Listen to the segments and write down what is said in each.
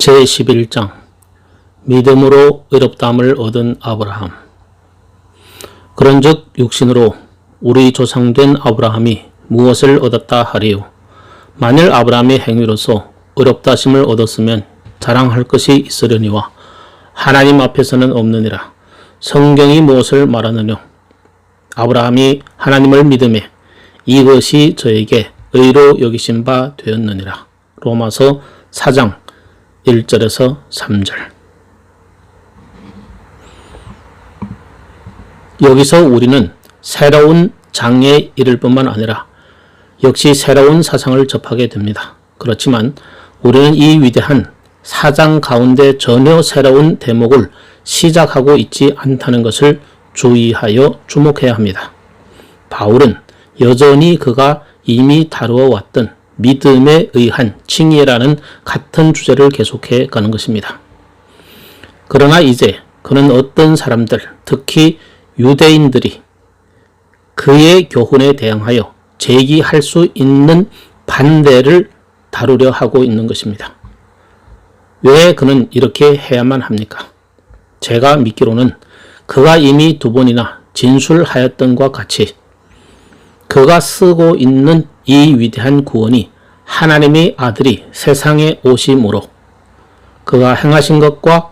제11장 믿음으로 의롭다함을 얻은 아브라함. 그런즉 육신으로 우리 조상된 아브라함이 무엇을 얻었다 하리요. 만일 아브라함의 행위로서 의롭다 하심을 얻었으면 자랑할 것이 있으려니와 하나님 앞에서는 없느니라. 성경이 무엇을 말하느뇨. 아브라함이 하나님을 믿음에 이것이 저에게 의로 여기신 바 되었느니라. 로마서 4장 1절에서 3절. 여기서 우리는 새로운 장에 이를 뿐만 아니라 역시 새로운 사상을 접하게 됩니다. 그렇지만 우리는 이 위대한 사장 가운데 전혀 새로운 대목을 시작하고 있지 않다는 것을 주의하여 주목해야 합니다. 바울은 여전히 그가 이미 다루어 왔던 믿음에 의한 칭의라는 같은 주제를 계속해 가는 것입니다. 그러나 이제 그는 어떤 사람들, 특히 유대인들이 그의 교훈에 대항하여 제기할 수 있는 반대를 다루려 하고 있는 것입니다. 왜 그는 이렇게 해야만 합니까? 제가 믿기로는 그가 이미 2번이나 진술하였던과 같이 그가 쓰고 있는 이 위대한 구원이 하나님의 아들이 세상에 오심으로 그가 행하신 것과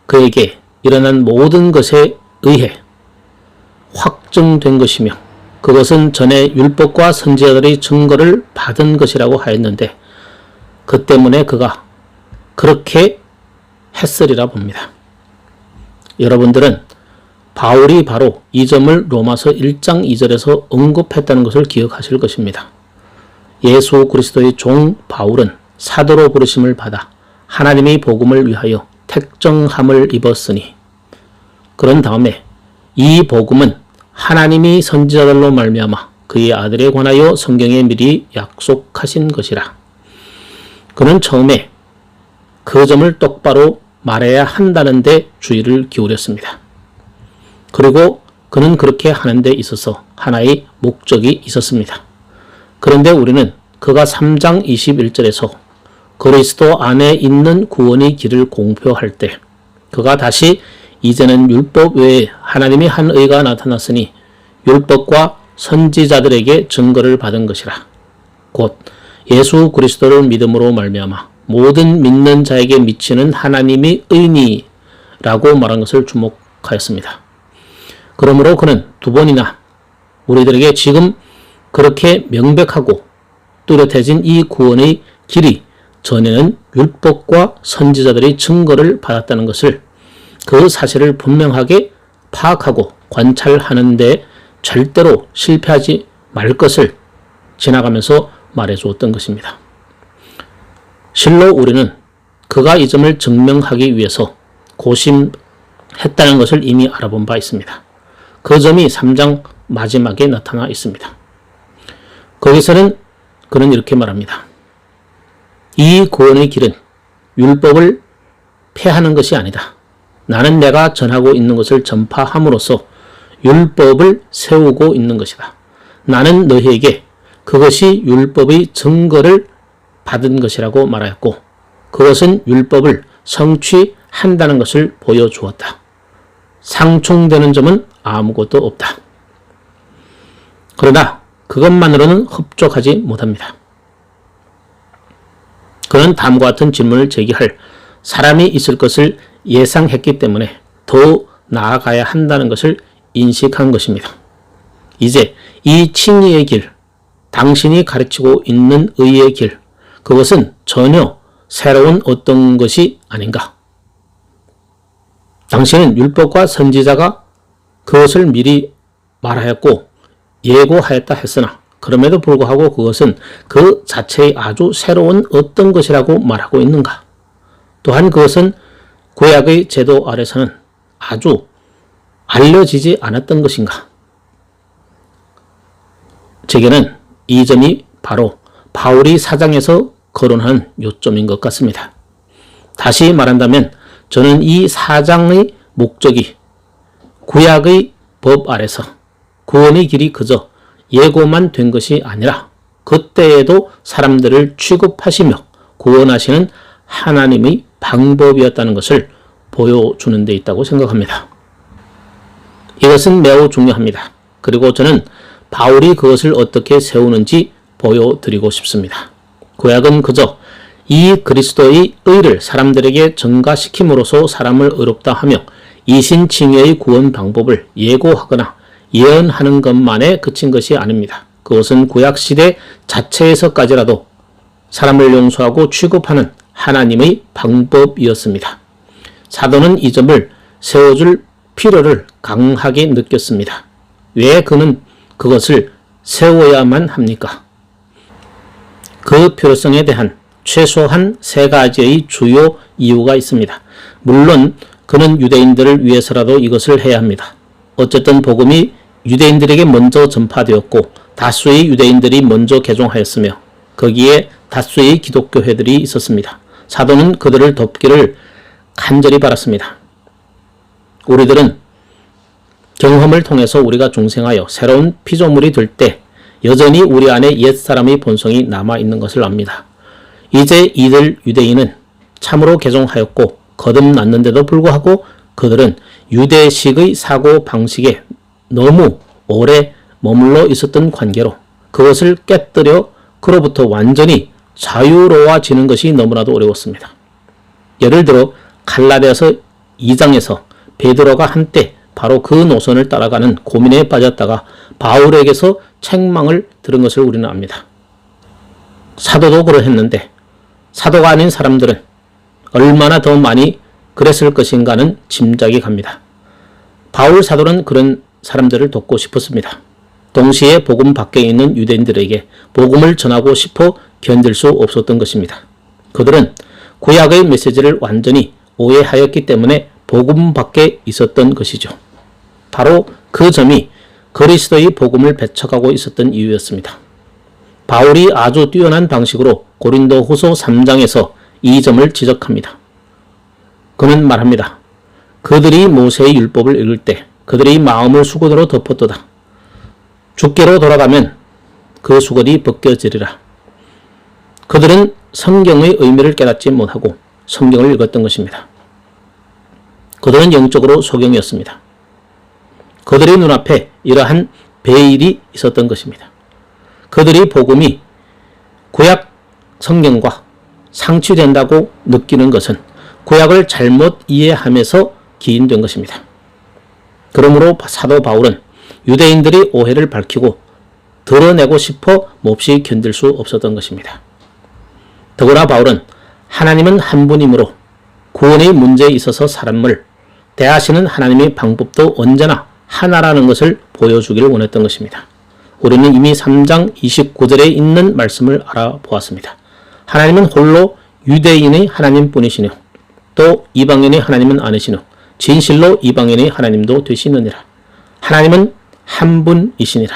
그에게 일어난 모든 것에 의해 확정된 것이며 그것은 전에 율법과 선지자들의 증거를 받은 것이라고 하였는데 그 때문에 그가 그렇게 했으리라 봅니다. 여러분들은 바울이 바로 이 점을 로마서 1장 2절에서 언급했다는 것을 기억하실 것입니다. 예수 그리스도의 종 바울은 사도로 부르심을 받아 하나님의 복음을 위하여 택정함을 입었으니 그런 다음에 이 복음은 하나님이 선지자들로 말미암아 그의 아들에 관하여 성경에 미리 약속하신 것이라. 그는 처음에 그 점을 똑바로 말해야 한다는 데 주의를 기울였습니다. 그리고 그는 그렇게 하는 데 있어서 하나의 목적이 있었습니다. 그런데 우리는 그가 3장 21절에서 그리스도 안에 있는 구원의 길을 공표할 때 그가 다시 이제는 율법 외에 하나님의 한 의가 나타났으니 율법과 선지자들에게 증거를 받은 것이라. 곧 예수 그리스도를 믿음으로 말미암아 모든 믿는 자에게 미치는 하나님의 의니라고 말한 것을 주목하였습니다. 그러므로 그는 2번이나 우리들에게 지금 그렇게 명백하고 뚜렷해진 이 구원의 길이 전에는 율법과 선지자들의 증거를 받았다는 것을 그 사실을 분명하게 파악하고 관찰하는데 절대로 실패하지 말 것을 지나가면서 말해주었던 것입니다. 실로 우리는 그가 이 점을 증명하기 위해서 고심했다는 것을 이미 알아본 바 있습니다. 그 점이 3장 마지막에 나타나 있습니다. 거기서는 그는 이렇게 말합니다. 이 구원의 길은 율법을 폐하는 것이 아니다. 나는 내가 전하고 있는 것을 전파함으로써 율법을 세우고 있는 것이다. 나는 너희에게 그것이 율법의 증거를 받은 것이라고 말하였고 그것은 율법을 성취한다는 것을 보여주었다. 상충되는 점은 아무것도 없다. 그러나 그것만으로는 흡족하지 못합니다. 그는 다음과 같은 질문을 제기할 사람이 있을 것을 예상했기 때문에 더 나아가야 한다는 것을 인식한 것입니다. 이제 이 칭의의 길, 당신이 가르치고 있는 의의 길, 그것은 전혀 새로운 어떤 것이 아닌가? 당신은 율법과 선지자가 그것을 미리 말하였고 예고하였다 했으나 그럼에도 불구하고 그것은 그 자체의 아주 새로운 어떤 것이라고 말하고 있는가? 또한 그것은 구약의 제도 아래서는 아주 알려지지 않았던 것인가? 제게는 이 점이 바로 바울이 사장에서 거론한 요점인 것 같습니다. 다시 말한다면 저는 이 사장의 목적이 구약의 법 아래서 구원의 길이 그저 예고만 된 것이 아니라 그때에도 사람들을 취급하시며 구원하시는 하나님의 방법이었다는 것을 보여주는 데 있다고 생각합니다. 이것은 매우 중요합니다. 그리고 저는 바울이 그것을 어떻게 세우는지 보여드리고 싶습니다. 구약은 그저 이 그리스도의 의를 사람들에게 전가시킴으로써 사람을 의롭다 하며 이신칭의의 구원 방법을 예고하거나 예언하는 것만에 그친 것이 아닙니다. 그것은 구약시대 자체에서까지라도 사람을 용서하고 취급하는 하나님의 방법이었습니다. 사도는 이 점을 세워줄 필요를 강하게 느꼈습니다. 왜 그는 그것을 세워야만 합니까? 그 필요성에 대한 최소한 3가지의 주요 이유가 있습니다. 물론 그는 유대인들을 위해서라도 이것을 해야 합니다. 어쨌든 복음이 유대인들에게 먼저 전파되었고 다수의 유대인들이 먼저 개종하였으며 거기에 다수의 기독교회들이 있었습니다. 사도는 그들을 돕기를 간절히 바랐습니다. 우리들은 경험을 통해서 우리가 중생하여 새로운 피조물이 될 때 여전히 우리 안에 옛사람의 본성이 남아있는 것을 압니다. 이제 이들 유대인은 참으로 개종하였고 거듭났는데도 불구하고 그들은 유대식의 사고방식에 너무 오래 머물러 있었던 관계로 그것을 깨뜨려 그로부터 완전히 자유로워지는 것이 너무나도 어려웠습니다. 예를 들어 갈라디아서 2장에서 베드로가 한때 바로 그 노선을 따라가는 고민에 빠졌다가 바울에게서 책망을 들은 것을 우리는 압니다. 사도도 그러했는데 사도가 아닌 사람들은 얼마나 더 많이 그랬을 것인가는 짐작이 갑니다. 바울 사도는 그런 사람들을 돕고 싶었습니다. 동시에 복음 밖에 있는 유대인들에게 복음을 전하고 싶어 견딜 수 없었던 것입니다. 그들은 구약의 메시지를 완전히 오해하였기 때문에 복음 밖에 있었던 것이죠. 바로 그 점이 그리스도의 복음을 배척하고 있었던 이유였습니다. 바울이 아주 뛰어난 방식으로 고린도후서 3장에서 이 점을 지적합니다. 그는 말합니다. 그들이 모세의 율법을 읽을 때 그들의 마음을 수건으로 덮었도다. 주께로 돌아가면 그 수건이 벗겨지리라. 그들은 성경의 의미를 깨닫지 못하고 성경을 읽었던 것입니다. 그들은 영적으로 소경이었습니다. 그들의 눈앞에 이러한 베일이 있었던 것입니다. 그들이 복음이 구약 성경과 상치된다고 느끼는 것은 구약을 잘못 이해하면서 기인된 것입니다. 그러므로 사도 바울은 유대인들이 오해를 밝히고 드러내고 싶어 몹시 견딜 수 없었던 것입니다. 더구나 바울은 하나님은 한 분이므로 구원의 문제에 있어서 사람을 대하시는 하나님의 방법도 언제나 하나라는 것을 보여주기를 원했던 것입니다. 우리는 이미 3장 29절에 있는 말씀을 알아보았습니다. 하나님은 홀로 유대인의 하나님뿐이시뇨 또 이방인의 하나님은 아니시뇨 진실로 이방인의 하나님도 되시느니라. 하나님은 한 분이시니라.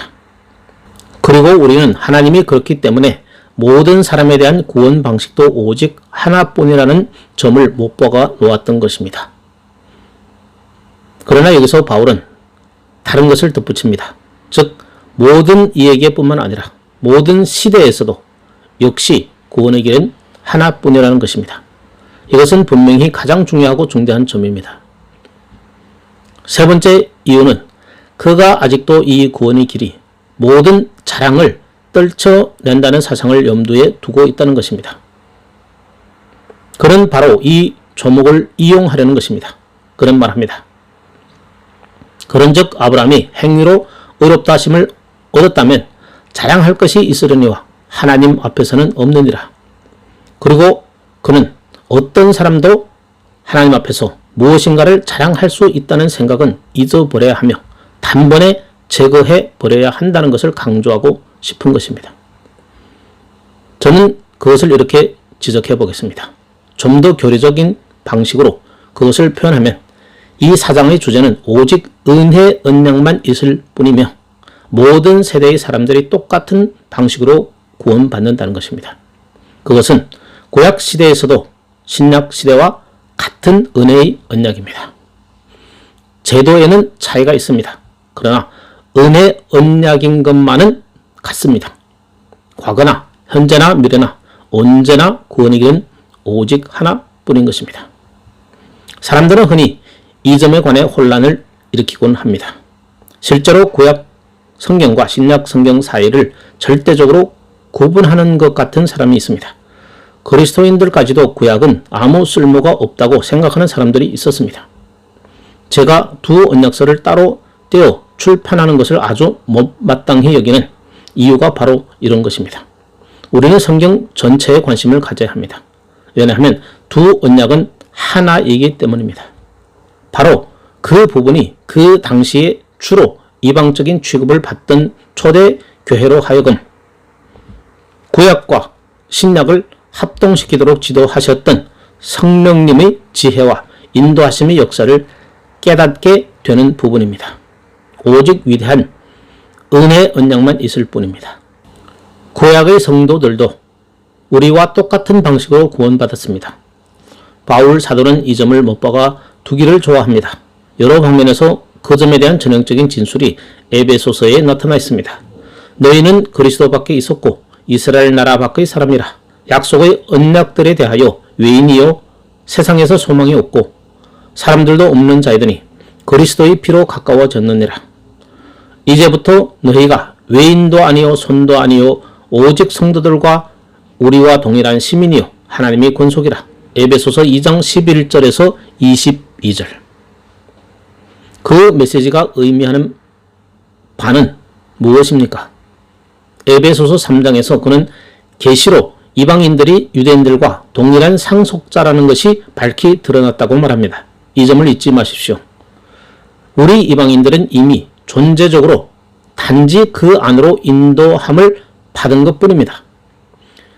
그리고 우리는 하나님이 그렇기 때문에 모든 사람에 대한 구원 방식도 오직 하나뿐이라는 점을 못 박아 놓았던 것입니다. 그러나 여기서 바울은 다른 것을 덧붙입니다. 즉 모든 이에게뿐만 아니라 모든 시대에서도 역시 구원의 길은 하나뿐이라는 것입니다. 이것은 분명히 가장 중요하고 중대한 점입니다. 세 번째 이유는 그가 아직도 이 구원의 길이 모든 자랑을 떨쳐낸다는 사상을 염두에 두고 있다는 것입니다. 그는 바로 이 조목을 이용하려는 것입니다. 그는 말합니다. 그런즉 아브라함이 행위로 의롭다 하심을 얻었다면 자랑할 것이 있으려니와 하나님 앞에서는 없느니라. 그리고 그는 어떤 사람도 하나님 앞에서 무엇인가를 자랑할 수 있다는 생각은 잊어버려야 하며 단번에 제거해 버려야 한다는 것을 강조하고 싶은 것입니다. 저는 그것을 이렇게 지적해 보겠습니다. 좀 더 교리적인 방식으로 그것을 표현하면 이 사장의 주제는 오직 은혜 언약만 있을 뿐이며 모든 세대의 사람들이 똑같은 방식으로 구원받는다는 것입니다. 그것은 구약 시대에서도 신약 시대와 같은 은혜의 언약입니다. 제도에는 차이가 있습니다. 그러나 은혜 언약인 것만은 같습니다. 과거나 현재나 미래나 언제나 구원의 길은 오직 하나뿐인 것입니다. 사람들은 흔히 이 점에 관해 혼란을 일으키곤 합니다. 실제로 구약 성경과 신약 성경 사이를 절대적으로 구분하는 것 같은 사람이 있습니다. 그리스도인들까지도 구약은 아무 쓸모가 없다고 생각하는 사람들이 있었습니다. 제가 두 언약서를 따로 떼어 출판하는 것을 아주 못마땅히 여기는 이유가 바로 이런 것입니다. 우리는 성경 전체에 관심을 가져야 합니다. 왜냐하면 두 언약은 하나이기 때문입니다. 바로 그 부분이 그 당시에 주로 이방적인 취급을 받던 초대 교회로 하여금 구약과 신약을 합동시키도록 지도하셨던 성령님의 지혜와 인도하심의 역사를 깨닫게 되는 부분입니다. 오직 위대한 은혜 언약만 있을 뿐입니다. 구약의 성도들도 우리와 똑같은 방식으로 구원받았습니다. 바울 사도는 이 점을 못 박아 두기를 좋아합니다. 여러 방면에서 그 점에 대한 전형적인 진술이 에베소서에 나타나 있습니다. 너희는 그리스도밖에 있었고 이스라엘 나라 밖의 사람이라. 약속의 언약들에 대하여 외인이요 세상에서 소망이 없고 사람들도 없는 자이더니 그리스도의 피로 가까워졌느니라. 이제부터 너희가 외인도 아니요 손도 아니요 오직 성도들과 우리와 동일한 시민이요 하나님의 권속이라. 에베소서 2장 11절에서 22절. 그 메시지가 의미하는 바는 무엇입니까? 에베소서 3장에서 그는 계시로 이방인들이 유대인들과 동일한 상속자라는 것이 밝히 드러났다고 말합니다. 이 점을 잊지 마십시오. 우리 이방인들은 이미 존재적으로 단지 그 안으로 인도함을 받은 것 뿐입니다.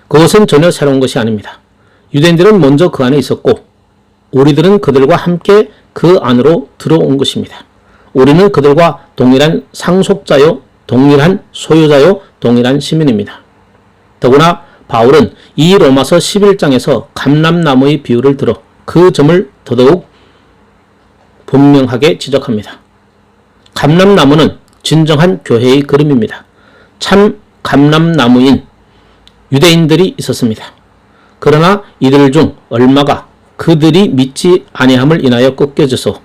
그것은 전혀 새로운 것이 아닙니다. 유대인들은 먼저 그 안에 있었고 우리들은 그들과 함께 그 안으로 들어온 것입니다. 우리는 그들과 동일한 상속자요, 동일한 소유자요, 동일한 시민입니다. 더구나 바울은 이 로마서 11장에서 감람나무의 비유를 들어 그 점을 더더욱 분명하게 지적합니다. 감람나무는 진정한 교회의 그림입니다. 참 감람나무인 유대인들이 있었습니다. 그러나 이들 중 얼마가 그들이 믿지 아니함을 인하여 꺾여져서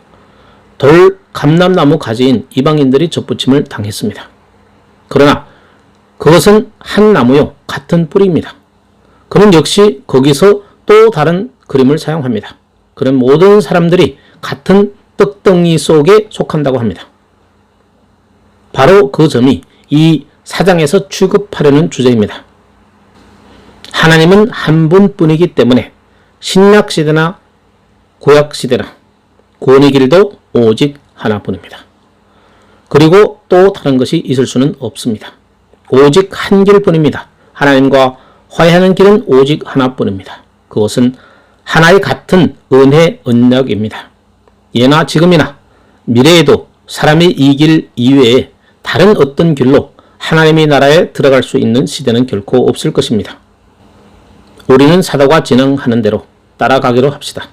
돌 감람나무 가지인 이방인들이 접붙임을 당했습니다. 그러나 그것은 한 나무요 같은 뿌리입니다. 그는 역시 거기서 또 다른 그림을 사용합니다. 그런 모든 사람들이 같은 떡덩이 속에 속한다고 합니다. 바로 그 점이 이 사장에서 취급하려는 주제입니다. 하나님은 한 분뿐이기 때문에 신약시대나 구약시대나 구원의 길도 오직 하나뿐입니다. 그리고 또 다른 것이 있을 수는 없습니다. 오직 한 길뿐입니다. 하나님과 화해하는 길은 오직 하나뿐입니다. 그것은 하나의 같은 은혜 언약입니다. 예나 지금이나 미래에도 사람이 이 길 이외에 다른 어떤 길로 하나님의 나라에 들어갈 수 있는 시대는 결코 없을 것입니다. 우리는 사도가 진행하는 대로 따라가기로 합시다.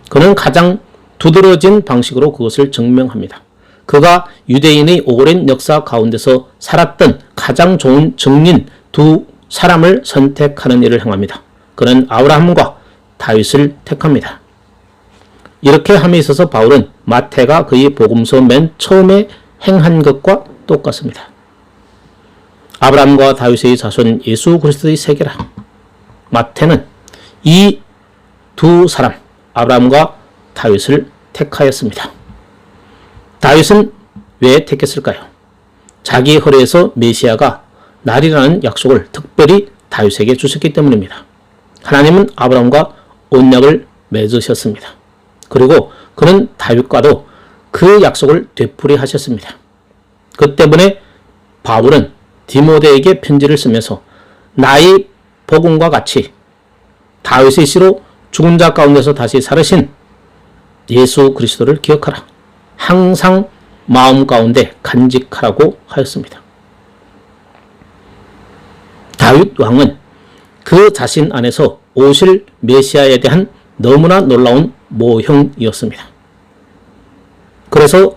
그는 가장 두드러진 방식으로 그것을 증명합니다. 그가 유대인의 오랜 역사 가운데서 살았던 가장 좋은 증인 두 사람을 선택하는 일을 행합니다. 그는 아브라함과 다윗을 택합니다. 이렇게 함에 있어서 바울은 마태가 그의 복음서 맨 처음에 행한 것과 똑같습니다. 아브라함과 다윗의 자손 예수 그리스도의 세계라. 마태는 이 두 사람 아브라함과 다윗을 택하였습니다. 다윗은 왜 택했을까요? 자기 허리에서 메시아가 날이라는 약속을 특별히 다윗에게 주셨기 때문입니다. 하나님은 아브라함과 언약을 맺으셨습니다. 그리고 그는 다윗과도 그 약속을 되풀이하셨습니다. 그 때문에 바울은 디모데에게 편지를 쓰면서 나의 복음과 같이 다윗의 씨로 죽은 자 가운데서 다시 살으신 예수 그리스도를 기억하라. 항상 마음 가운데 간직하라고 하였습니다. 다윗 왕은 그 자신 안에서 오실 메시아에 대한 너무나 놀라운 모형이었습니다. 그래서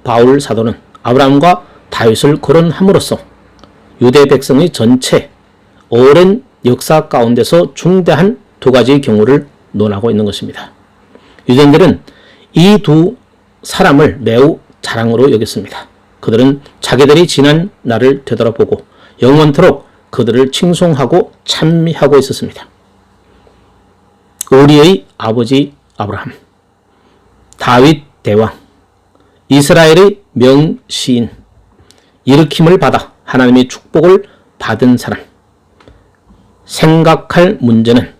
바울 사도는 아브라함과 다윗을 거론함으로써 유대 백성의 전체 오랜 역사 가운데서 중대한 두 가지 경우를 논하고 있는 것입니다. 유대인들은 이 두 사람을 매우 자랑으로 여겼습니다. 그들은 자기들이 지난 날을 되돌아보고 영원토록 그들을 칭송하고 찬미하고 있었습니다. 우리의 아버지 아브라함, 다윗 대왕, 이스라엘의 명시인, 일으킴을 받아 하나님의 축복을 받은 사람. 생각할 문제는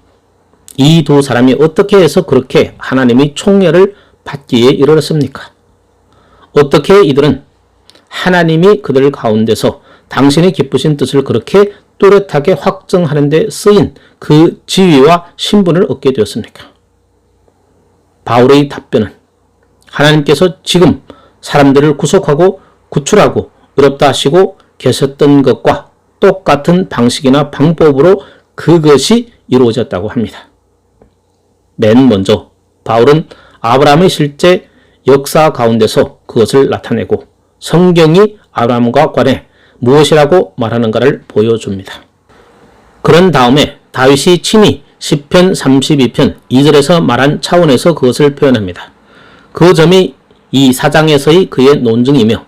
이 두 사람이 어떻게 해서 그렇게 하나님의 총애를 받기에 이르렀습니까? 어떻게 이들은 하나님이 그들 가운데서 당신의 기쁘신 뜻을 그렇게 또렷하게 확증하는 데 쓰인 그 지위와 신분을 얻게 되었습니까? 바울의 답변은 하나님께서 지금 사람들을 구속하고 구출하고 의롭다 하시고 계셨던 것과 똑같은 방식이나 방법으로 그것이 이루어졌다고 합니다. 맨 먼저 바울은 아브라함의 실제 역사 가운데서 그것을 나타내고 성경이 아브라함과 관해 무엇이라고 말하는가를 보여줍니다. 그런 다음에 다윗이 친히 시편 32편 2절에서 말한 차원에서 그것을 표현합니다. 그 점이 이 사장에서의 그의 논증이며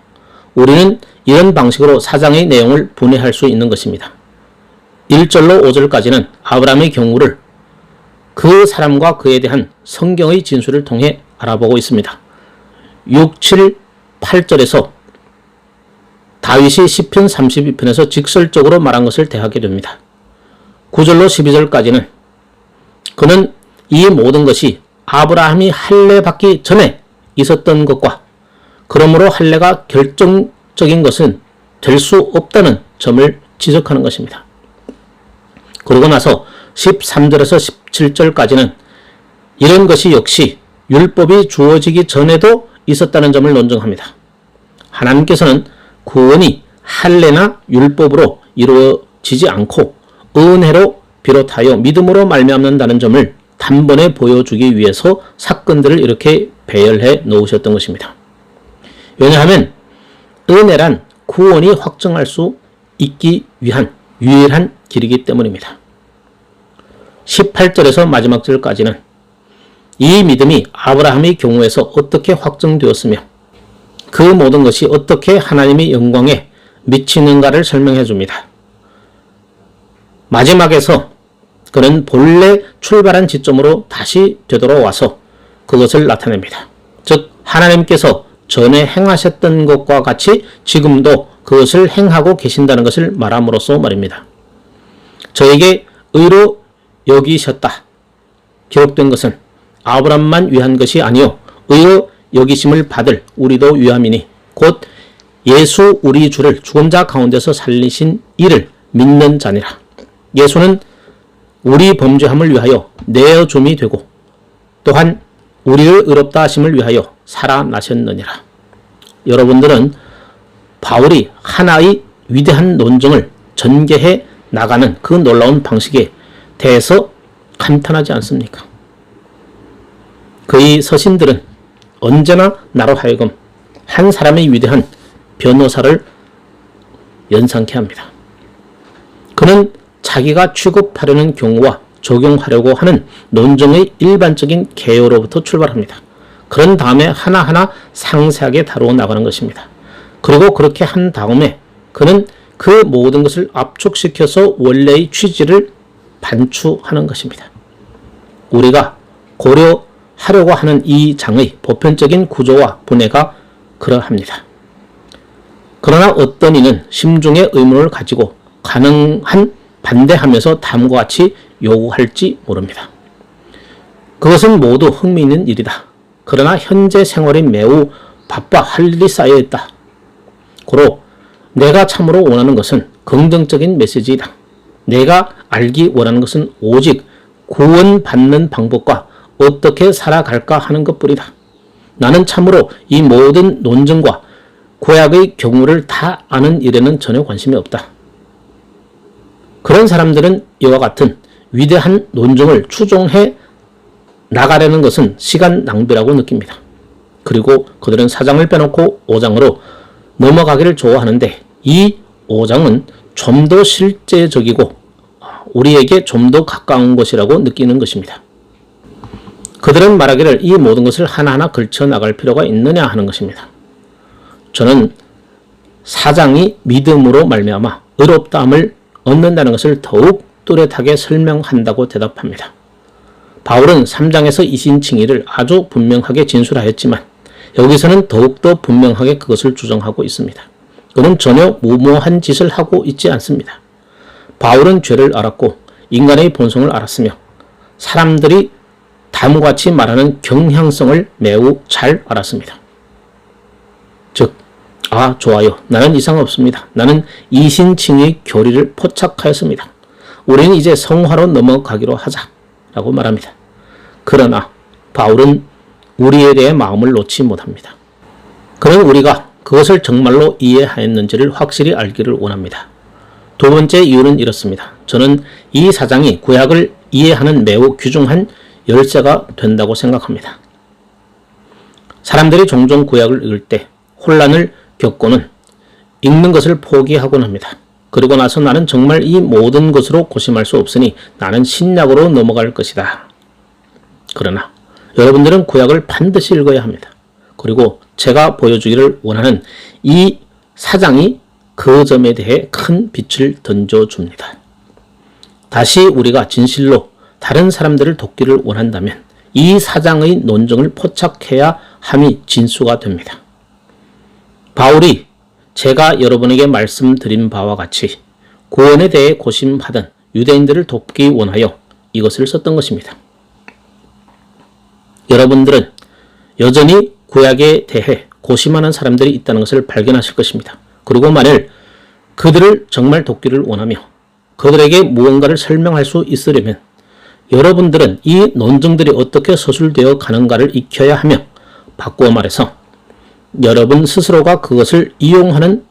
우리는 이런 방식으로 사장의 내용을 분해할 수 있는 것입니다. 1절로 5절까지는 아브라함의 경우를 그 사람과 그에 대한 성경의 진술을 통해 알아보고 있습니다. 6, 7, 8절에서 다윗이 시편 32편에서 직설적으로 말한 것을 대하게 됩니다. 9절로 12절까지는 그는 이 모든 것이 아브라함이 할례 받기 전에 있었던 것과 그러므로 할례가 결정적인 것은 될 수 없다는 점을 지적하는 것입니다. 그러고 나서 13절에서 17절까지는 이런 것이 역시 율법이 주어지기 전에도 있었다는 점을 논증합니다. 하나님께서는 구원이 할례나 율법으로 이루어지지 않고 은혜로 비롯하여 믿음으로 말미암는다는 점을 단번에 보여주기 위해서 사건들을 이렇게 배열해 놓으셨던 것입니다. 왜냐하면 은혜란 구원이 확정할 수 있기 위한 유일한 길이기 때문입니다. 18절에서 마지막 절까지는 이 믿음이 아브라함의 경우에서 어떻게 확정되었으며 그 모든 것이 어떻게 하나님의 영광에 미치는가를 설명해 줍니다. 마지막에서 그는 본래 출발한 지점으로 다시 되돌아와서 그것을 나타냅니다. 즉 하나님께서 전에 행하셨던 것과 같이 지금도 그것을 행하고 계신다는 것을 말함으로써 말입니다. 저에게 의로 여기셨다 기록된 것은 아브람만 위한 것이 아니요 의로 여기심을 받을 우리도 위함이니 곧 예수 우리 주를 죽은 자 가운데서 살리신 이를 믿는 자니라. 예수는 우리 범죄함을 위하여 내어줌이 되고 또한 우리를 의롭다 하심을 위하여 살아나셨느니라. 여러분들은 바울이 하나의 위대한 논증을 전개해 나가는 그 놀라운 방식에 대해서 감탄하지 않습니까? 그의 서신들은 언제나 나로 하여금 한 사람의 위대한 변호사를 연상케 합니다. 그는 자기가 취급하려는 경우와 적용하려고 하는 논증의 일반적인 개요로부터 출발합니다. 그런 다음에 하나하나 상세하게 다루어 나가는 것입니다. 그리고 그렇게 한 다음에 그는 그 모든 것을 압축시켜서 원래의 취지를 반추하는 것입니다. 우리가 고려하려고 하는 이 장의 보편적인 구조와 분해가 그러합니다. 그러나 어떤 이는 심중의 의문을 가지고 가능한 반대하면서 다음과 같이 요구할지 모릅니다. 그것은 모두 흥미있는 일이다. 그러나 현재 생활이 매우 바빠 할 일이 쌓여있다. 고로 내가 참으로 원하는 것은 긍정적인 메시지이다. 내가 알기 원하는 것은 오직 구원받는 방법과 어떻게 살아갈까 하는 것뿐이다. 나는 참으로 이 모든 논증과 구약의 경우를 다 아는 일에는 전혀 관심이 없다. 그런 사람들은 이와 같은 위대한 논증을 추종해 나가려는 것은 시간 낭비라고 느낍니다. 그리고 그들은 4장을 빼놓고 5장으로 넘어가기를 좋아하는데 이 5장은 좀 더 실제적이고 우리에게 좀 더 가까운 것이라고 느끼는 것입니다. 그들은 말하기를 이 모든 것을 하나하나 걸쳐 나갈 필요가 있느냐 하는 것입니다. 저는 사장이 믿음으로 말미암아 의롭다함을 얻는다는 것을 더욱 뚜렷하게 설명한다고 대답합니다. 바울은 3장에서 이신칭의를 아주 분명하게 진술하였지만 여기서는 더욱더 분명하게 그것을 주장하고 있습니다. 그는 전혀 무모한 짓을 하고 있지 않습니다. 바울은 죄를 알았고 인간의 본성을 알았으며 사람들이 다음같이 말하는 경향성을 매우 잘 알았습니다. 즉, 좋아요. 나는 이상 없습니다. 나는 이신칭의 교리를 포착하였습니다. 우리는 이제 성화로 넘어가기로 하자라고 말합니다. 그러나 바울은 우리에 대해 마음을 놓지 못합니다. 그는 우리가 그것을 정말로 이해하였는지를 확실히 알기를 원합니다. 두 번째 이유는 이렇습니다. 저는 이 사장이 구약을 이해하는 매우 귀중한 열쇠가 된다고 생각합니다. 사람들이 종종 구약을 읽을 때 혼란을 겪고는 읽는 것을 포기하곤 합니다. 그리고 나서 나는 정말 이 모든 것으로 고심할 수 없으니 나는 신약으로 넘어갈 것이다. 그러나 여러분들은 구약을 반드시 읽어야 합니다. 그리고 제가 보여주기를 원하는 이 사장이 그 점에 대해 큰 빛을 던져줍니다. 다시 우리가 진실로 다른 사람들을 돕기를 원한다면 이 사장의 논증을 포착해야 함이 진수가 됩니다. 바울이 제가 여러분에게 말씀드린 바와 같이 구원에 대해 고심하던 유대인들을 돕기 원하여 이것을 썼던 것입니다. 여러분들은 여전히 구약에 대해 고심하는 사람들이 있다는 것을 발견하실 것입니다. 그리고 만일 그들을 정말 돕기를 원하며 그들에게 무언가를 설명할 수 있으려면 여러분들은 이 논증들이 어떻게 서술되어 가는가를 익혀야 하며 바꾸어 말해서 여러분 스스로가 그것을 이용하는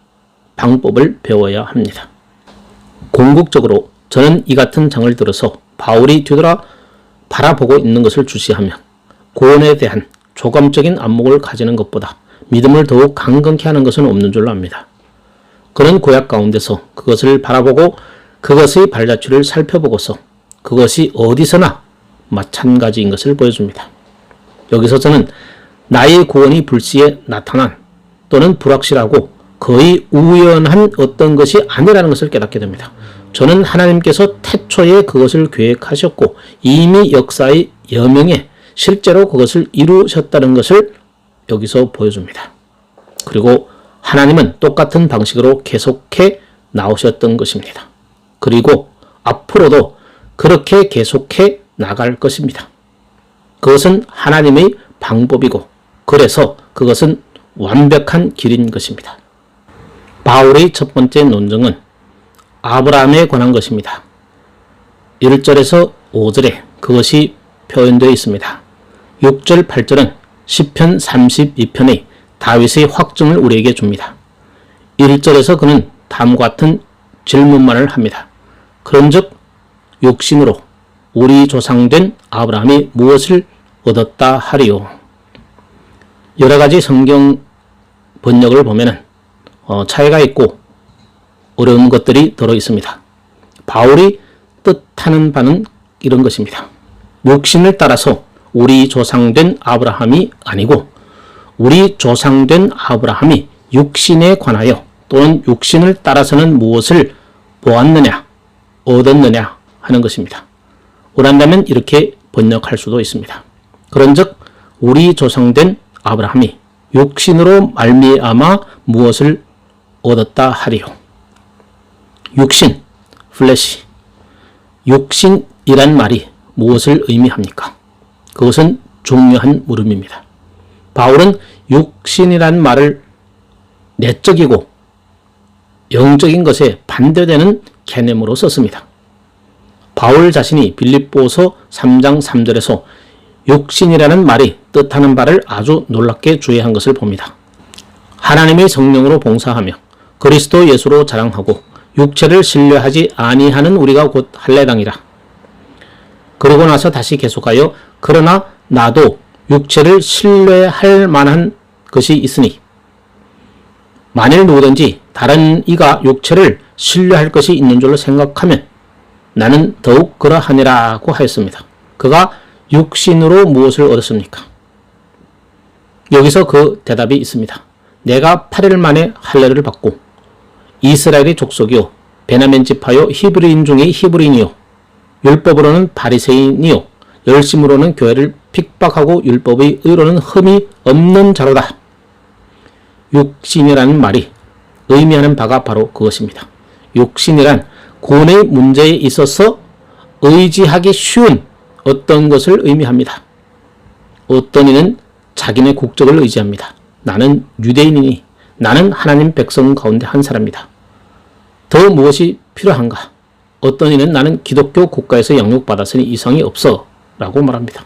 방법을 배워야 합니다. 궁극적으로 저는 이 같은 장을 들어서 바울이 뒤돌아 바라보고 있는 것을 주시하며 구원에 대한 조감적인 안목을 가지는 것보다 믿음을 더욱 강건케 하는 것은 없는 줄로 압니다. 그는 구약 가운데서 그것을 바라보고 그것의 발자취를 살펴보고서 그것이 어디서나 마찬가지인 것을 보여줍니다. 여기서 저는 나의 구원이 불시에 나타난 또는 불확실하고 거의 우연한 어떤 것이 아니라는 것을 깨닫게 됩니다. 저는 하나님께서 태초에 그것을 계획하셨고 이미 역사의 여명에 실제로 그것을 이루셨다는 것을 여기서 보여줍니다. 그리고 하나님은 똑같은 방식으로 계속해 나오셨던 것입니다. 그리고 앞으로도 그렇게 계속해 나갈 것입니다. 그것은 하나님의 방법이고 그래서 그것은 완벽한 길인 것입니다. 바울의 첫 번째 논증은 아브라함에 관한 것입니다. 1절에서 5절에 그것이 표현되어 있습니다. 6절, 8절은 시편 32편의 다윗의 확증을 우리에게 줍니다. 1절에서 그는 다음과 같은 질문만을 합니다. 그런즉 육신으로 우리 조상된 아브라함이 무엇을 얻었다 하리요? 여러 가지 성경 번역을 보면 차이가 있고 어려운 것들이 들어 있습니다. 바울이 뜻하는 바는 이런 것입니다. 육신을 따라서 우리 조상된 아브라함이 아니고 우리 조상된 아브라함이 육신에 관하여 또는 육신을 따라서는 무엇을 보았느냐, 얻었느냐 하는 것입니다. 원한다면 이렇게 번역할 수도 있습니다. 그런즉 우리 조상된 아브라함이 육신으로 말미암아 무엇을 얻었다 하리요. 육신, 플래시. 육신이란 말이 무엇을 의미합니까? 그것은 중요한 물음입니다. 바울은 육신이란 말을 내적이고 영적인 것에 반대되는 개념으로 썼습니다. 바울 자신이 빌립보서 3장 3절에서 육신이라는 말이 뜻하는 바를 아주 놀랍게 주의한 것을 봅니다. 하나님의 성령으로 봉사하며 그리스도 예수로 자랑하고 육체를 신뢰하지 아니하는 우리가 곧 할례당이라. 그러고 나서 다시 계속하여 그러나 나도 육체를 신뢰할 만한 것이 있으니 만일 누구든지 다른 이가 육체를 신뢰할 것이 있는 줄로 생각하면 나는 더욱 그러하니라고 하였습니다. 그가 육신으로 무엇을 얻었습니까? 여기서 그 대답이 있습니다. 내가 8일 만에 할례를 받고 이스라엘의 족속이요 베냐민 지파요 히브리인 중에 히브리인이요 율법으로는 바리새인이요 열심으로는 교회를 핍박하고 율법의 의로는 흠이 없는 자로다. 육신이라는 말이 의미하는 바가 바로 그것입니다. 육신이란 구원의 문제에 있어서 의지하기 쉬운 어떤 것을 의미합니다. 어떤 이는 자기네 국적을 의지합니다. 나는 유대인이니 나는 하나님 백성 가운데 한 사람이다. 더 무엇이 필요한가? 어떤 이는 나는 기독교 국가에서 양육받았으니 이상이 없어 라고 말합니다.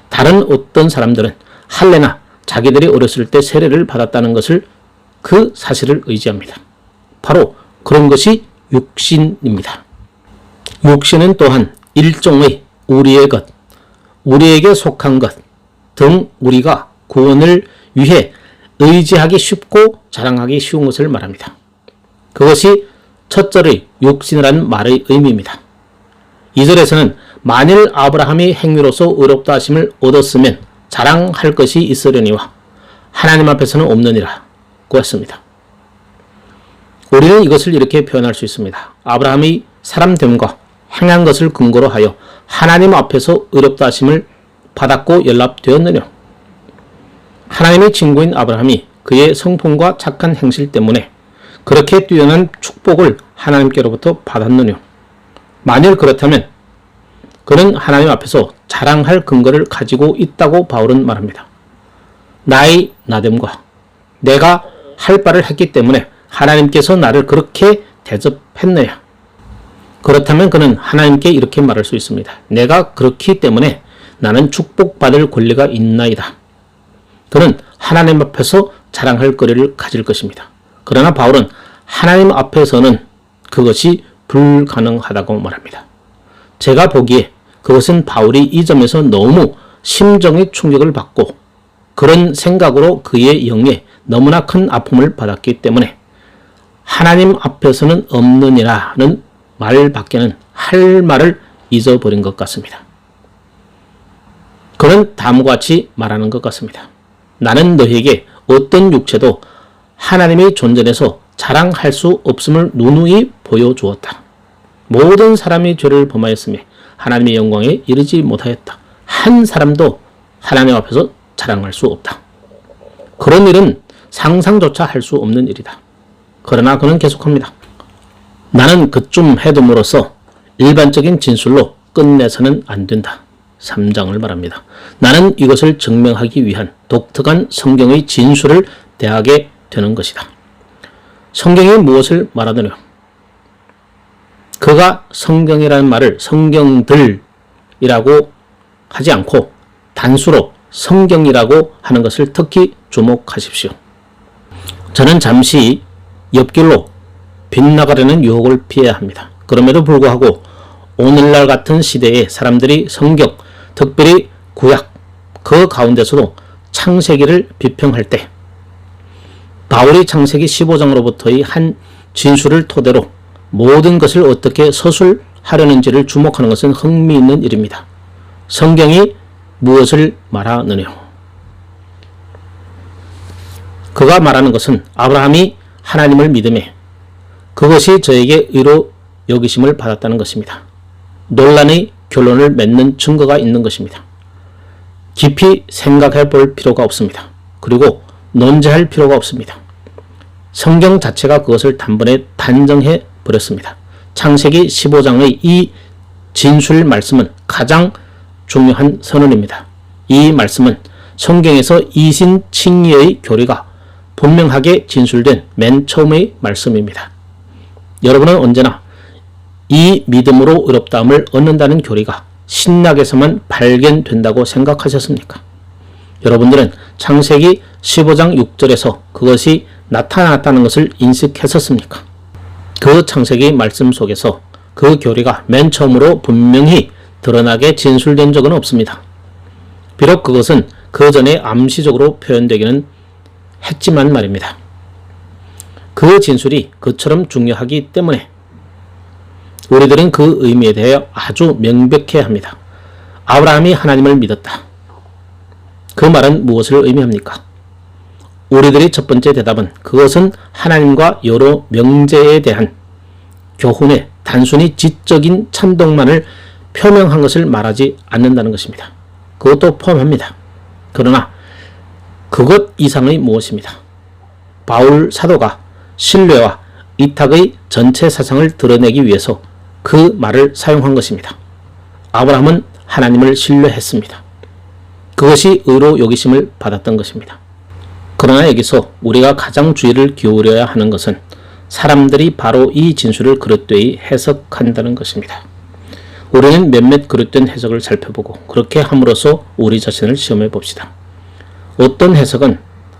다른 어떤 사람들은 할례나 자기들이 어렸을 때 세례를 받았다는 것을 그 사실을 의지합니다. 바로 그런 것이 육신입니다. 육신은 또한 일종의 우리의 것, 우리에게 속한 것 등 우리가 구원을 위해 의지하기 쉽고 자랑하기 쉬운 것을 말합니다. 그것이 첫 절의 육신이라는 말의 의미입니다. 2절에서는 만일 아브라함이 행위로서 의롭다 하심을 얻었으면 자랑할 것이 있으려니와 하나님 앞에서는 없느니라고 했습니다. 우리는 이것을 이렇게 표현할 수 있습니다. 아브라함이 사람됨과 행한 것을 근거로 하여 하나님 앞에서 의롭다 하심을 받았고 연락되었느냐. 하나님의 친구인 아브라함이 그의 성품과 착한 행실 때문에 그렇게 뛰어난 축복을 하나님께로부터 받았느냐. 만일 그렇다면 그는 하나님 앞에서 자랑할 근거를 가지고 있다고 바울은 말합니다. 나의 나됨과 내가 할 바를 했기 때문에 하나님께서 나를 그렇게 대접했느냐. 그렇다면 그는 하나님께 이렇게 말할 수 있습니다. 내가 그렇기 때문에 나는 축복받을 권리가 있나이다. 그는 하나님 앞에서 자랑할 거리를 가질 것입니다. 그러나 바울은 하나님 앞에서는 그것이 불가능하다고 말합니다. 제가 보기에 그것은 바울이 이 점에서 너무 심정의 충격을 받고 그런 생각으로 그의 영에 너무나 큰 아픔을 받았기 때문에 하나님 앞에서는 없느니라는 말밖에는 할 말을 잊어버린 것 같습니다. 그는 다음과 같이 말하는 것 같습니다. 나는 너희에게 어떤 육체도 하나님의 존전에서 자랑할 수 없음을 누누이 보여주었다. 모든 사람이 죄를 범하였으며 하나님의 영광에 이르지 못하였다. 한 사람도 하나님 앞에서 자랑할 수 없다. 그런 일은 상상조차 할 수 없는 일이다. 그러나 그는 계속합니다. 나는 그쯤 해둠으로써 일반적인 진술로 끝내서는 안 된다. 3장을 말합니다. 나는 이것을 증명하기 위한 독특한 성경의 진술을 대하게 되는 것이다. 성경이 무엇을 말하느냐? 그가 성경이라는 말을 성경들이라고 하지 않고 단수로 성경이라고 하는 것을 특히 주목하십시오. 저는 잠시 옆길로 빗나가려는 유혹을 피해야 합니다. 그럼에도 불구하고 오늘날 같은 시대에 사람들이 성경, 특별히 구약, 그 가운데서도 창세기를 비평할 때 바울이 창세기 15장으로부터의 한 진술을 토대로 모든 것을 어떻게 서술하려는지를 주목하는 것은 흥미있는 일입니다. 성경이 무엇을 말하느냐? 그가 말하는 것은 아브라함이 하나님을 믿음에 그것이 저에게 의로 여기심을 받았다는 것입니다. 논란의 결론을 맺는 증거가 있는 것입니다. 깊이 생각해 볼 필요가 없습니다. 그리고 논제할 필요가 없습니다. 성경 자체가 그것을 단번에 단정해 버렸습니다. 창세기 15장의 이 진술 말씀은 가장 중요한 선언입니다. 이 말씀은 성경에서 이신칭의의 교리가 분명하게 진술된 맨 처음의 말씀입니다. 여러분은 언제나 이 믿음으로 의롭다함을 얻는다는 교리가 신약에서만 발견된다고 생각하셨습니까? 여러분들은 창세기 15장 6절에서 그것이 나타났다는 것을 인식했었습니까? 그 창세기 말씀 속에서 그 교리가 맨 처음으로 분명히 드러나게 진술된 적은 없습니다. 비록 그것은 그 전에 암시적으로 표현되기는 했지만 말입니다. 그 진술이 그처럼 중요하기 때문에 우리들은 그 의미에 대해 아주 명백해야 합니다. 아브라함이 하나님을 믿었다. 그 말은 무엇을 의미합니까? 우리들의 첫 번째 대답은 그것은 하나님과 여러 명제에 대한 교훈에 단순히 지적인 찬동만을 표명한 것을 말하지 않는다는 것입니다. 그것도 포함합니다. 그러나 그것 이상의 무엇입니다. 바울 사도가 신뢰와 이탁의 전체 사상을 드러내기 위해서 그 말을 사용한 것입니다. 아브라함은 하나님을 신뢰했습니다. 그것이 의로 여기심을 받았던 것입니다. 그러나 여기서 우리가 가장 주의를 기울여야 하는 것은 사람들이 바로 이 진술을 그릇되이 해석한다는 것입니다. 우리는 몇몇 그릇된 해석을 살펴보고 그렇게 함으로써 우리 자신을 시험해 봅시다. 어떤 해석은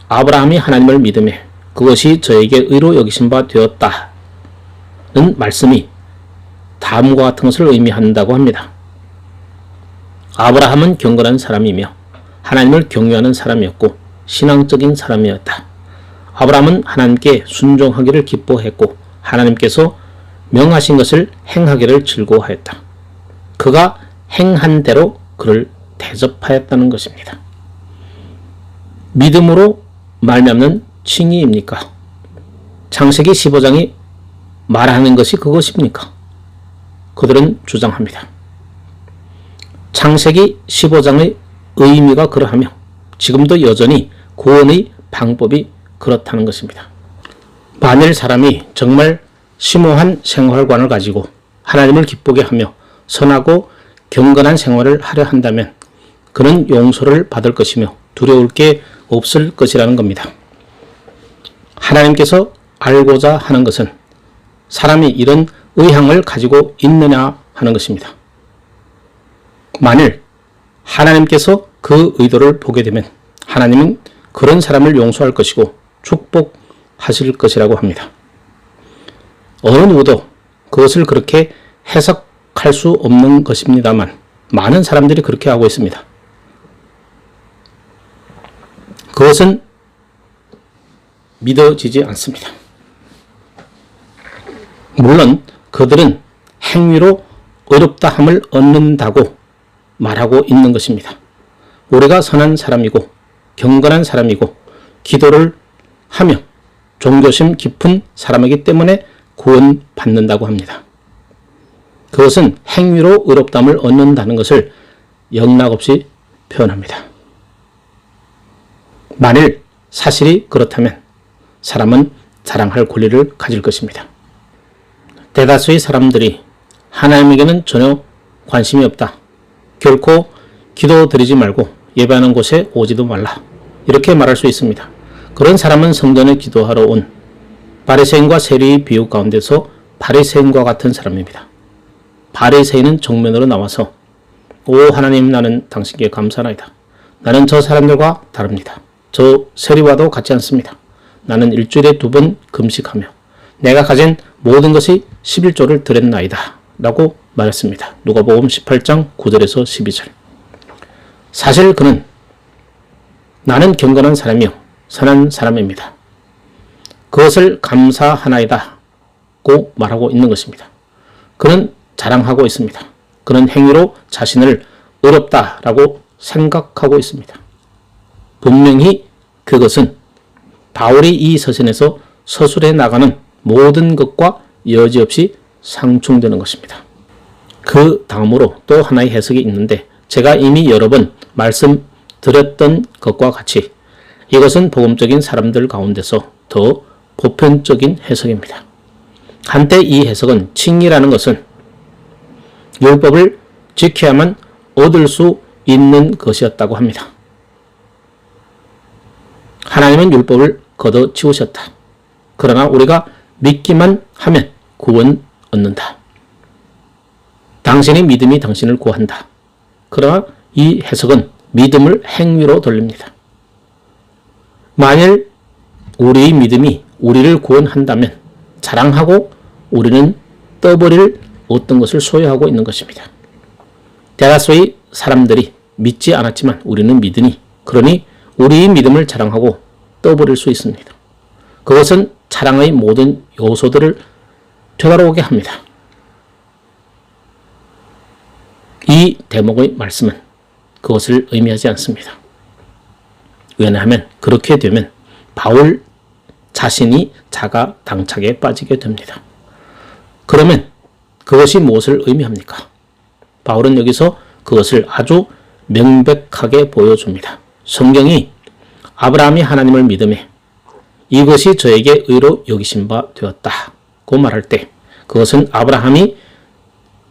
아브라함이 하나님을 믿음에 그것이 저에게 의로 여기신 바 되었다는 말씀이 다음과 같은 것을 의미한다고 합니다. 아브라함은 경건한 사람이며 하나님을 경외하는 사람이었고 신앙적인 사람이었다. 아브라함은 하나님께 순종하기를 기뻐했고 하나님께서 명하신 것을 행하기를 즐거워하였다. 그가 행한 대로 그를 대접하였다는 것입니다. 믿음으로 말미암는 칭의입니까? 창세기 15장이 말하는 것이 그것입니까? 그들은 주장합니다. 창세기 15장의 의미가 그러하며 지금도 여전히 구원의 방법이 그렇다는 것입니다. 만일 사람이 정말 심오한 생활관을 가지고 하나님을 기쁘게 하며 선하고 경건한 생활을 하려 한다면 그는 용서를 받을 것이며 두려울 게 없을 것이라는 겁니다. 하나님께서 알고자 하는 것은 사람이 이런 의향을 가지고 있느냐 하는 것입니다. 만일 하나님께서 그 의도를 보게 되면 하나님은 그런 사람을 용서할 것이고 축복하실 것이라고 합니다. 어느 누구도 그것을 그렇게 해석할 수 없는 것입니다만 많은 사람들이 그렇게 하고 있습니다. 그것은 믿어지지 않습니다. 물론 그들은 행위로 의롭다함을 얻는다고 말하고 있는 것입니다. 우리가 선한 사람이고 경건한 사람이고 기도를 하며 종교심 깊은 사람이기 때문에 구원받는다고 합니다. 그것은 행위로 의롭다함을 얻는다는 것을 영락없이 표현합니다. 만일 사실이 그렇다면 사람은 자랑할 권리를 가질 것입니다. 대다수의 사람들이 하나님에게는 전혀 관심이 없다. 결코 기도드리지 말고 예배하는 곳에 오지도 말라. 이렇게 말할 수 있습니다. 그런 사람은 성전에 기도하러 온 바리새인과 세리의 비유 가운데서 바리새인과 같은 사람입니다. 바리새인은 정면으로 나와서 오 하나님 나는 당신께 감사하나이다. 나는 저 사람들과 다릅니다. 저 세리와도 같지 않습니다. 나는 일주일에 2번 금식하며 내가 가진 모든 것이 11조를 드렸나이다. 라고 말했습니다. 누가복음 18장 9절에서 12절. 사실 그는 나는 경건한 사람이요 선한 사람입니다. 그것을 감사하나이다 고 말하고 있는 것입니다. 그는 자랑하고 있습니다. 그는 행위로 자신을 의롭다라고 생각하고 있습니다. 분명히 그것은 바울이 이 서신에서 서술해 나가는 모든 것과 여지없이 상충되는 것입니다. 그 다음으로 또 하나의 해석이 있는데 제가 이미 여러 번 말씀드렸던 것과 같이 이것은 복음적인 사람들 가운데서 더 보편적인 해석입니다. 한때 이 해석은 칭의라는 것은 율법을 지켜야만 얻을 수 있는 것이었다고 합니다. 하나님은 율법을 걷어치우셨다. 그러나 우리가 믿기만 하면 구원 얻는다. 당신의 믿음이 당신을 구한다. 그러나 이 해석은 믿음을 행위로 돌립니다. 만일 우리의 믿음이 우리를 구원한다면 자랑하고 우리는 떠버릴 어떤 것을 소유하고 있는 것입니다. 대다수의 사람들이 믿지 않았지만 우리는 믿으니 그러니 우리의 믿음을 자랑하고 떠버릴 수 있습니다. 그것은 자랑의 모든 요소들을 되돌아오게 합니다. 이 대목의 말씀은 그것을 의미하지 않습니다. 왜냐하면 그렇게 되면 바울 자신이 자가 당착에 빠지게 됩니다. 그러면 그것이 무엇을 의미합니까? 바울은 여기서 그것을 아주 명백하게 보여줍니다. 성경이 아브라함이 하나님을 믿음에 이것이 저에게 의로 여기신 바 되었다고 말할 때 그것은 아브라함이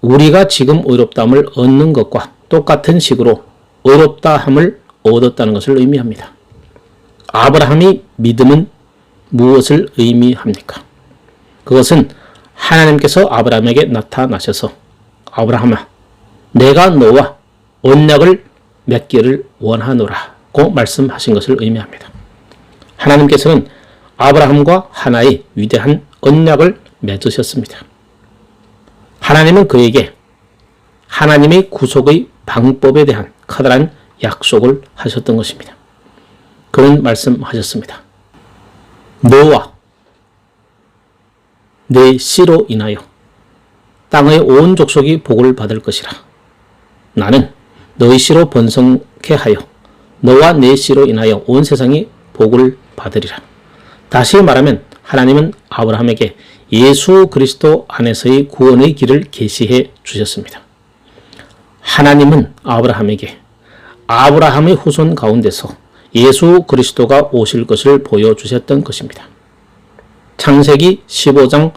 우리가 지금 의롭다함을 얻는 것과 똑같은 식으로 의롭다함을 얻었다는 것을 의미합니다. 아브라함이 믿음은 무엇을 의미합니까? 그것은 하나님께서 아브라함에게 나타나셔서 아브라함아, 내가 너와 언약을 맺기를 원하노라고 말씀하신 것을 의미합니다. 하나님께서는 아브라함과 하나의 위대한 언약을 맺으셨습니다. 하나님은 그에게 하나님의 구속의 방법에 대한 커다란 약속을 하셨던 것입니다. 그런 말씀하셨습니다. 너와 내 씨로 인하여 땅의 온 족속이 복을 받을 것이라. 나는 너의 씨로 번성케 하여 너와 내 씨로 인하여 온 세상이 복을 받으리라. 다시 말하면 하나님은 아브라함에게 예수 그리스도 안에서의 구원의 길을 계시해 주셨습니다. 하나님은 아브라함에게 아브라함의 후손 가운데서 예수 그리스도가 오실 것을 보여주셨던 것입니다. 창세기 15장,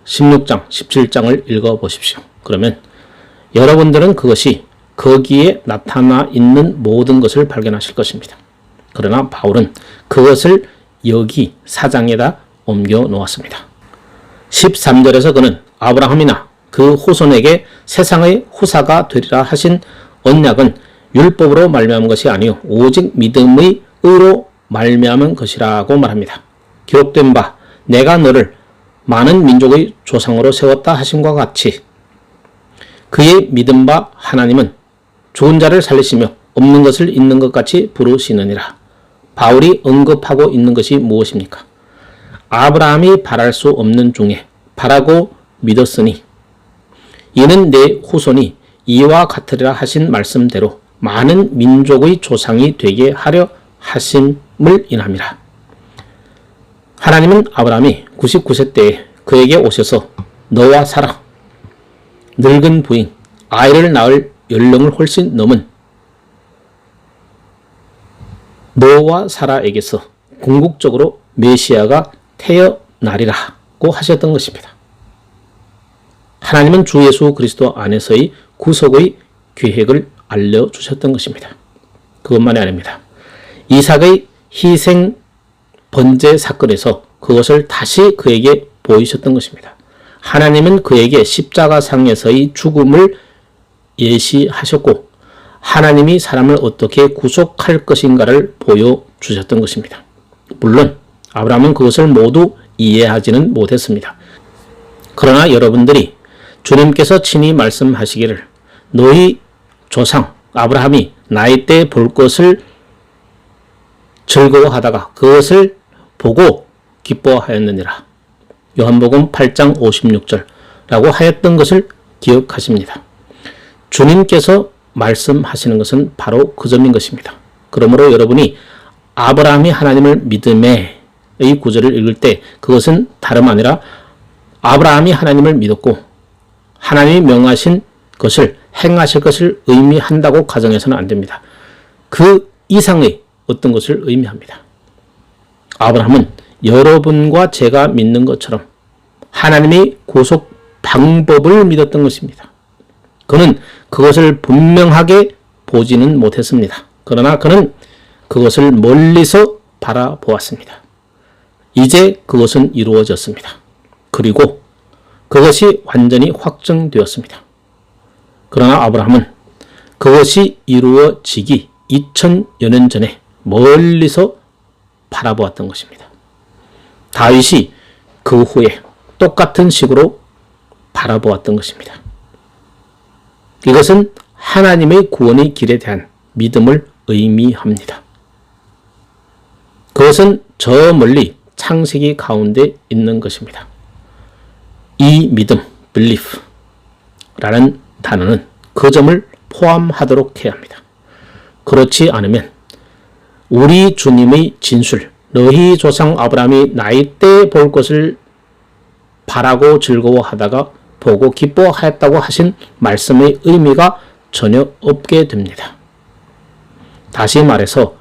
16장, 17장을 읽어보십시오. 그러면 여러분들은 그것이 거기에 나타나 있는 모든 것을 발견하실 것입니다. 그러나 바울은 그것을 여기 4장에다 옮겨 놓았습니다. 13절에서 그는 아브라함이나 그 후손에게 세상의 후사가 되리라 하신 언약은 율법으로 말미암은 것이 아니요 오직 믿음의 의로 말미암은 것이라고 말합니다. 기록된 바 내가 너를 많은 민족의 조상으로 세웠다 하심과 같이 그의 믿은 바 하나님은 죽은 자를 살리시며 없는 것을 있는 것 같이 부르시느니라. 바울이 언급하고 있는 것이 무엇입니까? 아브라함이 바랄 수 없는 중에 바라고 믿었으니 이는 내 후손이 이와 같으리라 하신 말씀대로 많은 민족의 조상이 되게 하려 하심을 인함이라. 하나님은 아브라함이 99세 때에 그에게 오셔서 너와 사라, 늙은 부인, 아이를 낳을 연령을 훨씬 넘은 너와 사라에게서 궁극적으로 메시아가 태어나리라고 하셨던 것입니다. 하나님은 주 예수 그리스도 안에서의 구속의 계획을 알려주셨던 것입니다. 그것만이 아닙니다. 이삭의 희생 번제 사건에서 그것을 다시 그에게 보이셨던 것입니다. 하나님은 그에게 십자가상에서의 죽음을 예시하셨고 하나님이 사람을 어떻게 구속할 것인가를 보여주셨던 것입니다. 물론 아브라함은 그것을 모두 이해하지는 못했습니다. 그러나 여러분들이 주님께서 친히 말씀하시기를 너희 조상 아브라함이 나이 때 볼 것을 즐거워하다가 그것을 보고 기뻐하였느니라. 요한복음 8장 56절라고 하였던 것을 기억하십니다. 주님께서 말씀하시는 것은 바로 그 점인 것입니다. 그러므로 여러분이 아브라함이 하나님을 믿음에 이 구절을 읽을 때 그것은 다름 아니라 아브라함이 하나님을 믿었고 하나님이 명하신 것을 행하실 것을 의미한다고 가정해서는 안 됩니다. 그 이상의 어떤 것을 의미합니다. 아브라함은 여러분과 제가 믿는 것처럼 하나님의 구속 방법을 믿었던 것입니다. 그는 그것을 분명하게 보지는 못했습니다. 그러나 그는 그것을 멀리서 바라보았습니다. 이제 그것은 이루어졌습니다. 그리고 그것이 완전히 확정되었습니다. 그러나 아브라함은 그것이 이루어지기 2000여 년 전에 멀리서 바라보았던 것입니다. 다윗이 그 후에 똑같은 식으로 바라보았던 것입니다. 이것은 하나님의 구원의 길에 대한 믿음을 의미합니다. 그것은 저 멀리 창세기 가운데 있는 것입니다. 이 믿음, believe라는 단어는 그 점을 포함하도록 해야 합니다. 그렇지 않으면 우리 주님의 진술, 너희 조상 아브라함이 나이 때 볼 것을 바라고 즐거워하다가 보고 기뻐하였다고 하신 말씀의 의미가 전혀 없게 됩니다. 다시 말해서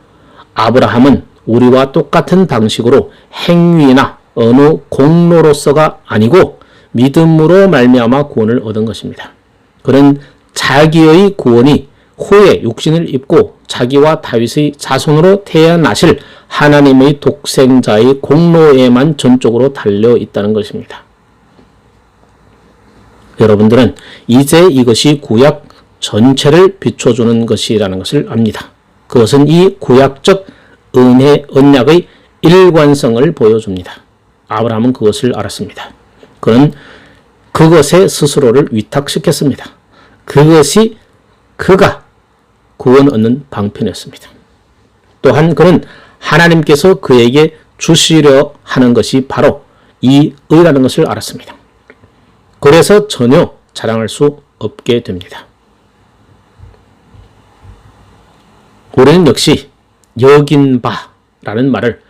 아브라함은 우리와 똑같은 방식으로 행위나 어느 공로로서가 아니고 믿음으로 말미암아 구원을 얻은 것입니다. 그는 자기의 구원이 후에 육신을 입고 자기와 다윗의 자손으로 태어나실 하나님의 독생자의 공로에만 전적으로 달려 있다는 것입니다. 여러분들은 이제 이것이 구약 전체를 비춰주는 것이라는 것을 압니다. 그것은 이 구약적 언약의 일관성을 보여줍니다. 아브라함은 그것을 알았습니다. 그는 그것에 스스로를 위탁시켰습니다. 그것이 그가 구원 얻는 방편이었습니다. 또한 그는 하나님께서 그에게 주시려 하는 것이 바로 이 의라는 것을 알았습니다. 그래서 전혀 자랑할 수 없게 됩니다. 우리는 역시 여긴 바라는 말을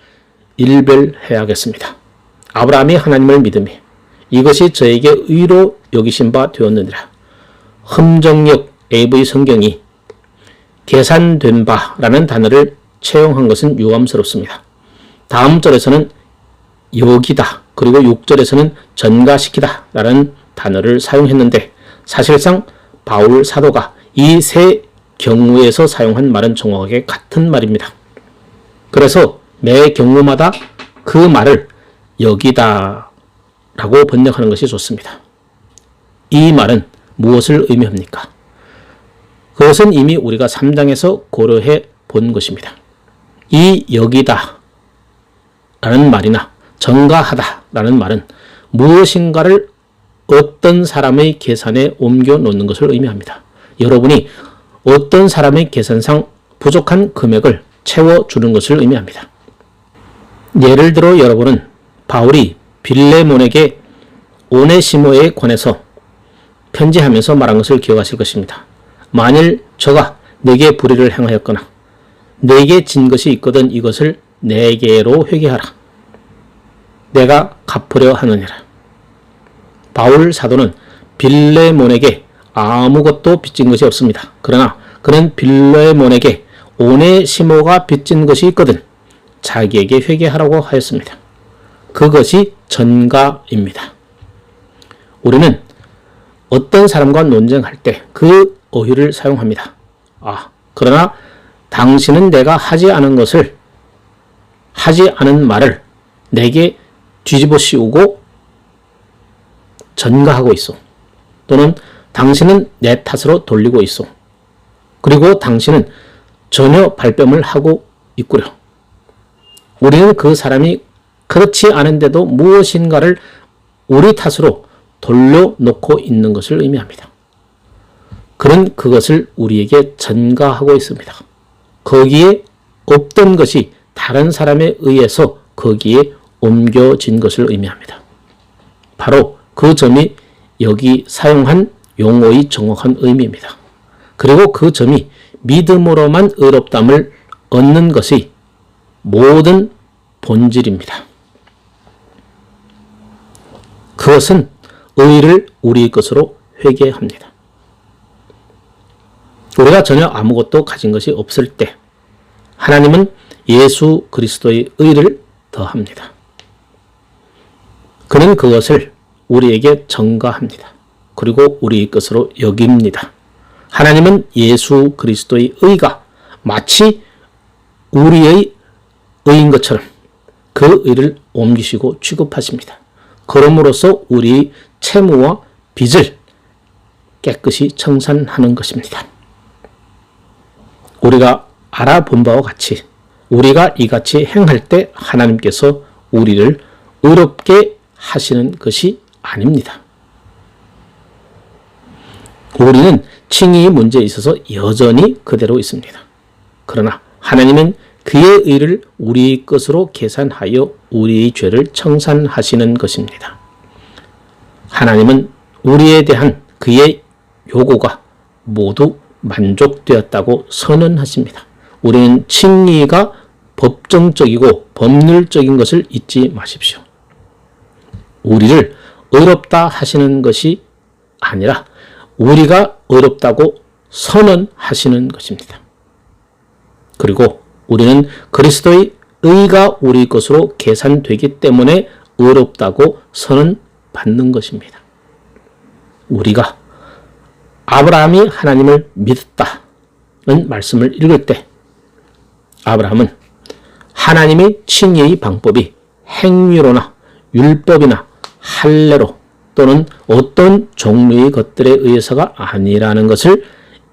일별해야겠습니다. 아브라함이 하나님을 믿음이 이것이 저에게 의로 여기신 바 되었느니라. 흠정역 AV 성경이 계산된 바라는 단어를 채용한 것은 유감스럽습니다. 다음 절에서는 여기다 그리고 6절에서는 전가시키다 라는 단어를 사용했는데 사실상 바울 사도가 이 세 경우에서 사용한 말은 정확하게 같은 말입니다. 그래서 매 경우마다 그 말을 여기다 라고 번역하는 것이 좋습니다. 이 말은 무엇을 의미합니까? 그것은 이미 우리가 3장에서 고려해 본 것입니다. 이 여기다 라는 말이나 전가하다 라는 말은 무엇인가를 어떤 사람의 계산에 옮겨 놓는 것을 의미합니다. 여러분이 어떤 사람의 계산상 부족한 금액을 채워주는 것을 의미합니다. 예를 들어 여러분은 바울이 빌레몬에게 오네시모에 관해서 편지하면서 말한 것을 기억하실 것입니다. 만일 저가 내게 불의를 행하였거나 내게 진 것이 있거든 이것을 내게로 회개하라. 내가 갚으려 하느니라. 바울 사도는 빌레몬에게 아무것도 빚진 것이 없습니다. 그러나 그는 빌레몬에게 오네시모가 빚진 것이 있거든 자기에게 회개하라고 하였습니다. 그것이 전가입니다. 우리는 어떤 사람과 논쟁할 때 그 어휘를 사용합니다. 그러나 당신은 내가 하지 않은 것을 하지 않은 말을 내게 뒤집어 씌우고 전가하고 있어. 또는 당신은 내 탓으로 돌리고 있어. 그리고 당신은 전혀 발뺌을 하고 있구려. 우리는 그 사람이 그렇지 않은데도 무엇인가를 우리 탓으로 돌려놓고 있는 것을 의미합니다. 그는 그것을 우리에게 전가하고 있습니다. 거기에 없던 것이 다른 사람에 의해서 거기에 옮겨진 것을 의미합니다. 바로 그 점이 여기 사용한 용어의 정확한 의미입니다. 그리고 그 점이 믿음으로만 의롭다함을 얻는 것이 모든 본질입니다. 그것은 의를 우리의 것으로 회개합니다. 우리가 전혀 아무것도 가진 것이 없을 때 하나님은 예수 그리스도의 의를 더합니다. 그는 그것을 우리에게 전가합니다. 그리고 우리의 것으로 여깁니다. 하나님은 예수 그리스도의 의가 마치 우리의 의인 것처럼 그 의를 옮기시고 취급하십니다. 그럼으로써 우리의 채무와 빚을 깨끗이 청산하는 것입니다. 우리가 알아본 바와 같이 우리가 이같이 행할 때 하나님께서 우리를 의롭게 하시는 것이 아닙니다. 우리는 칭의의 문제에 있어서 여전히 그대로 있습니다. 그러나 하나님은 그의 의를 우리의 것으로 계산하여 우리의 죄를 청산하시는 것입니다. 하나님은 우리에 대한 그의 요구가 모두 만족되었다고 선언하십니다. 우리는 칭의가 법정적이고 법률적인 것을 잊지 마십시오. 우리를 의롭다 하시는 것이 아니라 우리가 의롭다고 선언하시는 것입니다. 그리고 우리는 그리스도의 의가 우리 것으로 계산되기 때문에 의롭다고 선언받는 것입니다. 우리가 아브라함이 하나님을 믿었다는 말씀을 읽을 때 아브라함은 하나님의 칭의의 방법이 행위로나 율법이나 할례로 또는 어떤 종류의 것들에 의해서가 아니라는 것을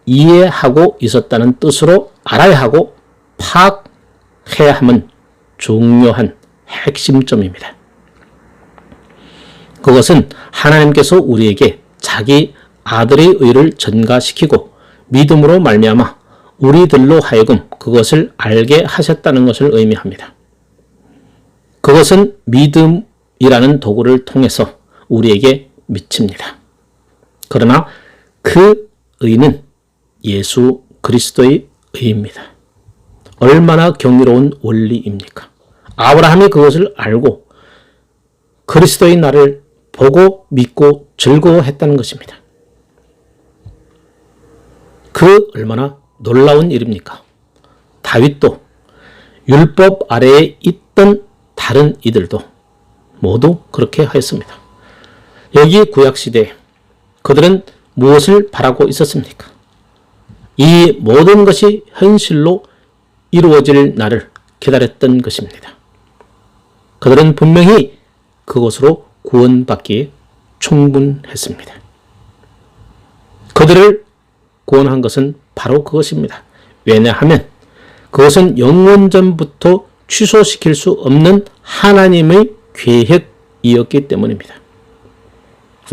이해하고 있었다는 뜻으로 알아야 하고 파악해야 함은 중요한 핵심점입니다. 그것은 하나님께서 우리에게 자기 아들의 의를 전가시키고 믿음으로 말미암아 우리들로 하여금 그것을 알게 하셨다는 것을 의미합니다. 그것은 믿음이라는 도구를 통해서 우리에게 미칩니다. 그러나 그 의는 예수 그리스도의 의입니다. 얼마나 경이로운 원리입니까? 아브라함이 그것을 알고 그리스도의 나를 보고 믿고 즐거워했다는 것입니다. 그 얼마나 놀라운 일입니까? 다윗도 율법 아래에 있던 다른 이들도 모두 그렇게 하였습니다. 여기 구약시대에 그들은 무엇을 바라고 있었습니까? 이 모든 것이 현실로 이루어질 날을 기다렸던 것입니다. 그들은 분명히 그것으로 구원받기에 충분했습니다. 그들을 구원한 것은 바로 그것입니다. 왜냐하면 그것은 영원전부터 취소시킬 수 없는 하나님의 계획이었기 때문입니다.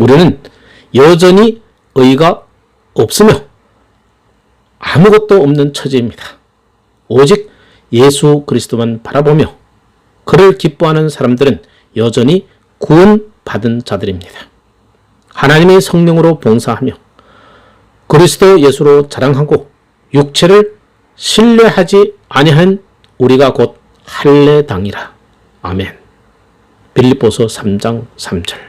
우리는 여전히 의가 없으며 아무것도 없는 처지입니다. 오직 예수 그리스도만 바라보며 그를 기뻐하는 사람들은 여전히 구원받은 자들입니다. 하나님의 성령으로 봉사하며 그리스도 예수로 자랑하고 육체를 신뢰하지 아니한 우리가 곧 할례당이라. 아멘. 빌립보서 3장 3절.